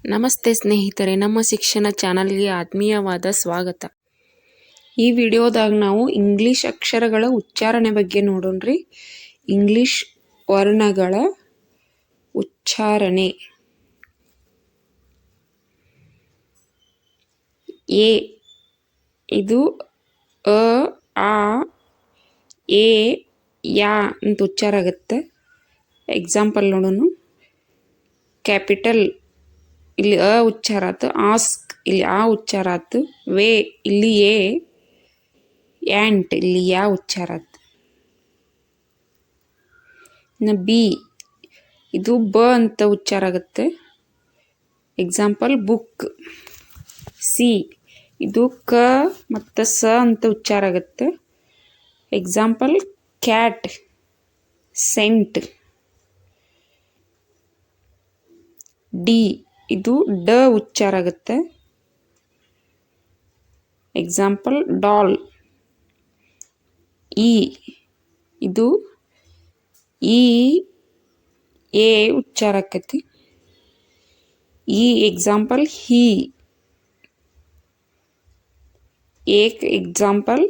ನಮಸ್ತೆ ಸ್ನೇಹಿತರೆ, ನಮ್ಮ ಶಿಕ್ಷಣ ಚಾನಲ್ಗೆ ಆತ್ಮೀಯವಾದ ಸ್ವಾಗತ. ಈ ವಿಡಿಯೋದಾಗ ನಾವು ಇಂಗ್ಲಿಷ್ ಅಕ್ಷರಗಳ ಉಚ್ಚಾರಣೆ ಬಗ್ಗೆ ನೋಡೋಣ್ರಿ. ಇಂಗ್ಲಿಷ್ ವರ್ಣಗಳ ಉಚ್ಚಾರಣೆ. ಎ ಇದು ಅ ಆ ಎ ಯಾ ಅಂತ ಉಚ್ಚಾರ ಆಗುತ್ತೆ. ಎಕ್ಸಾಂಪಲ್ ನೋಡೋಣ. ಕ್ಯಾಪಿಟಲ್ ಇಲ್ಲಿ ಅ ಉಚ್ಚಾರ ಆಯ್ತು. ಆಸ್ಕ್ ಇಲ್ಲಿ ಆ ಉಚ್ಚಾರ ಆಯ್ತು. ವೇ ಇಲ್ಲಿ ಎ. ಆ್ಯಂಟ್ ಇಲ್ಲಿ ಯಾ ಉಚ್ಚಾರ ಆಯ್ತು. ಇನ್ನು ಬಿ ಇದು ಬ ಅಂತ ಉಚ್ಚಾರ ಆಗುತ್ತೆ. Example book. ಸಿ ಇದು ಕ ಮತ್ತು ಸ ಅಂತ ಉಚ್ಚಾರ ಆಗುತ್ತೆ. Example cat, scent. ಡಿ ಇದು ಡ ಉಚ್ಚಾರ ಆಗುತ್ತೆ. Example doll. ಇ ಇದು ಇ ಎ ಉಚ್ಚಾರ ಆಕತಿ. ಈ ಎಕ್ಸಾಂಪಲ್ ಹಿ. ಎಕ್ಸಾಂಪಲ್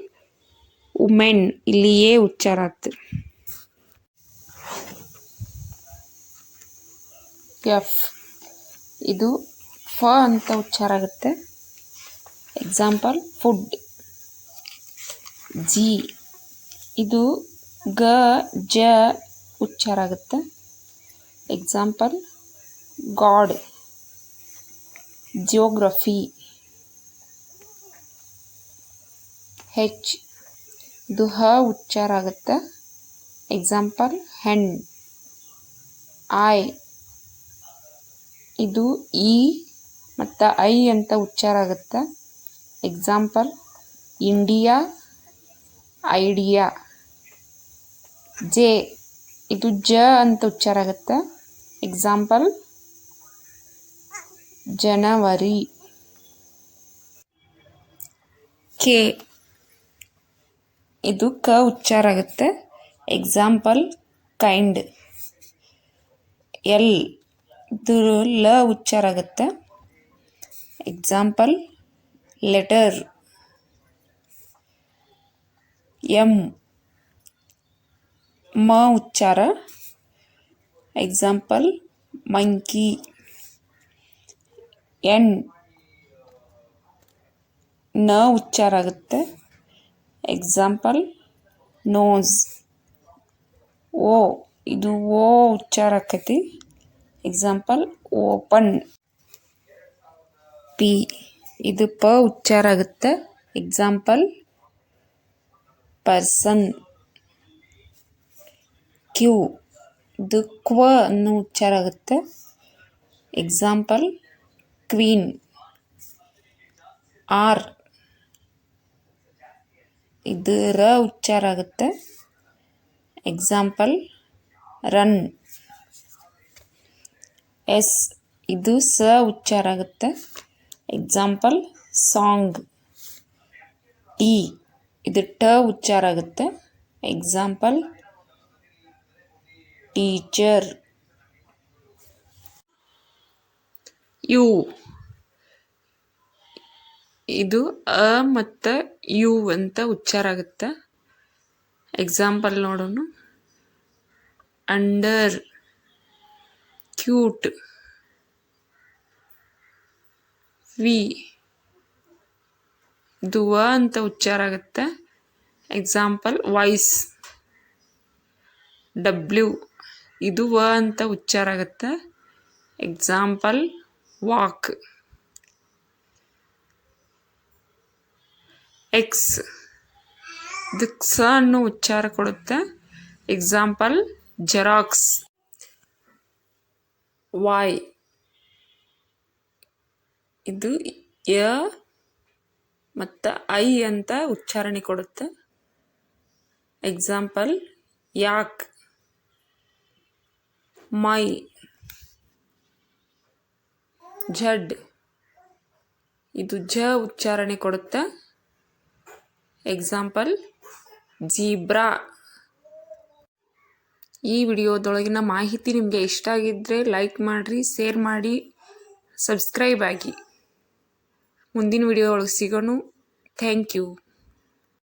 ವುಮೆನ್ ಇಲ್ಲಿ ಎ ಉಚ್ಚಾರ ಆಯ್ತು. ಎಫ್ ಇದು ಫ ಅಂತ ಉಚ್ಚಾರ ಆಗುತ್ತೆ. Example food. ಜಿ ಇದು ಗ ಜ ಉಚ್ಚಾರ ಆಗುತ್ತೆ. Example god, geography. ಹೆಚ್ ಇದು ಹ ಉಚ್ಚಾರ ಆಗುತ್ತೆ. ಎಕ್ಸಾಂಪಲ್ ಹೆಣ್. ಐ ಇದು ಇ ಮತ್ತು ಐ ಅಂತ ಉಚ್ಚಾರ ಆಗುತ್ತೆ. Example India, idea. ಜೆ ಇದು ಜ ಅಂತ ಉಚ್ಚಾರ ಆಗುತ್ತೆ. ಎಕ್ಸಾಂಪಲ್ ಜನವರಿ. ಕೆ ಇದು ಕ ಉಚ್ಚಾರ ಆಗುತ್ತೆ. Example kind. ಎಲ್ ಇದು ಲ ಉಚ್ಚಾರ ಆಗುತ್ತೆ. Example letter. ಎಂ ಮ ಉಚ್ಚಾರ. Example monkey. ಎನ್ ನ ಉಚ್ಚಾರ ಆಗುತ್ತೆ. Example nose. ಓ ಇದು ಓ ಉಚ್ಚಾರ ಆಕತಿ. Example open. ಪಿ ಇದು ಪ ಉಚ್ಚಾರ ಆಗುತ್ತೆ. Example person. ಕ್ಯೂ ಇದು ಕ್ವ ಅನ್ನೋ ಉಚ್ಚಾರ ಆಗುತ್ತೆ. Example queen. ಆರ್ ಇದು ರ ಉಚ್ಚಾರ ಆಗುತ್ತೆ. Example run. ಎಸ್ ಇದು ಸ ಉಚ್ಚಾರ ಆಗುತ್ತೆ. Example song. ಟಿ ಇದು ಟ ಉಚ್ಚಾರ ಆಗುತ್ತೆ. Example teacher. ಯು ಇದು ಅ ಮತ್ತು ಯು ಅಂತ ಉಚ್ಚಾರ ಆಗುತ್ತೆ. ಎಕ್ಸಾಂಪಲ್ ನೋಡೋಣ. Under, cute. ವಿ ಇದು ವ ಅಂತ ಉಚ್ಚಾರ ಆಗುತ್ತೆ. Example voice. ಡಬ್ಲ್ಯೂ ಇದು ವ ಅಂತ ಉಚ್ಚಾರ ಆಗುತ್ತೆ. Example walk. ಎಕ್ಸ್ ಇದಕ್ಕೆ ಸ ಅನ್ನೋ ಉಚ್ಚಾರ ಕೊಡುತ್ತೆ. Example xerox. ವಾಯ್ ಇದು ಯ ಮತ್ತು ಐ ಅಂತ ಉಚ್ಚಾರಣೆ ಕೊಡುತ್ತೆ. ಎಕ್ಸಾಂಪಲ್ ಯಾಕ್. ಮೈ. ಝಡ್ ಇದು ಜ ಉಚ್ಚಾರಣೆ ಕೊಡುತ್ತೆ. Example zebra. ಈ ವಿಡಿಯೋದೊಳಗಿನ ಮಾಹಿತಿ ನಿಮಗೆ ಇಷ್ಟ ಆಗಿದ್ದರೆ ಲೈಕ್ ಮಾಡಿರಿ, ಶೇರ್ ಮಾಡಿ ಸಬ್ಸ್ಕ್ರೈಬ್ ಆಗಿ. ಮುಂದಿನ ವಿಡಿಯೋ ಒಳಗೆ ಸಿಗೋಣ. Thank you.